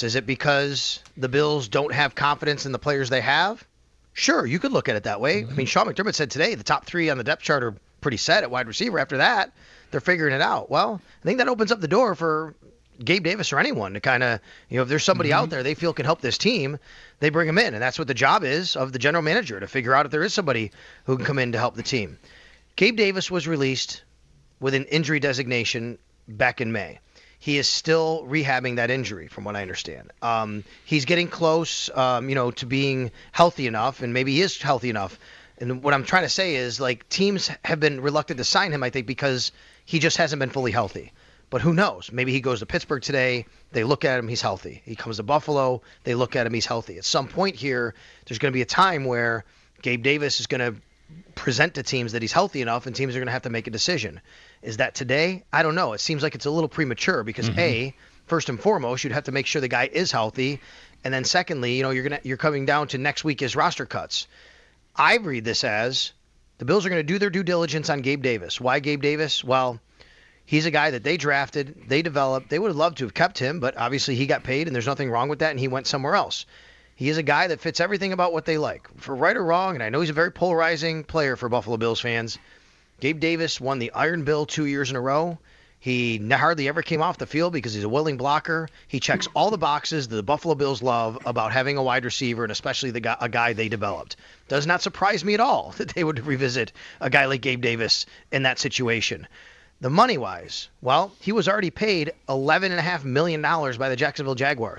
Is it because the Bills don't have confidence in the players they have? Sure, you could look at it that way. I mean, Sean McDermott said today the top three on the depth chart are pretty set at wide receiver. After that, they're figuring it out. Well, I think that opens up the door for Gabe Davis or anyone to kind of, if there's somebody out there they feel can help this team, they bring him in. And that's what the job is of the general manager, to figure out if there is somebody who can come in to help the team. Gabe Davis was released with an injury designation back in May. He is still rehabbing that injury, from what I understand. He's getting close, to being healthy enough, and maybe he is healthy enough. And what I'm trying to say is, teams have been reluctant to sign him, I think, because he just hasn't been fully healthy. But who knows? Maybe he goes to Pittsburgh today. They look at him, he's healthy. He comes to Buffalo. They look at him, he's healthy. At some point here, there's going to be a time where Gabe Davis is going to present to teams that he's healthy enough, and teams are going to have to make a decision. Is that today? I don't know. It seems like it's a little premature because first and foremost, you'd have to make sure the guy is healthy, and then secondly, you're coming down to next week is roster cuts. I read this as the Bills are going to do their due diligence on Gabe Davis. Why Gabe Davis? Well, he's a guy that they drafted, they developed. They would have loved to have kept him, but obviously he got paid, and there's nothing wrong with that, and he went somewhere else. He is a guy that fits everything about what they like. For right or wrong, and I know he's a very polarizing player for Buffalo Bills fans, Gabe Davis won the Iron Bill 2 years in a row. He hardly ever came off the field because he's a willing blocker. He checks all the boxes that the Buffalo Bills love about having a wide receiver, and especially a guy they developed. Does not surprise me at all that they would revisit a guy like Gabe Davis in that situation. The money-wise, well, he was already paid $11.5 million by the Jacksonville Jaguars.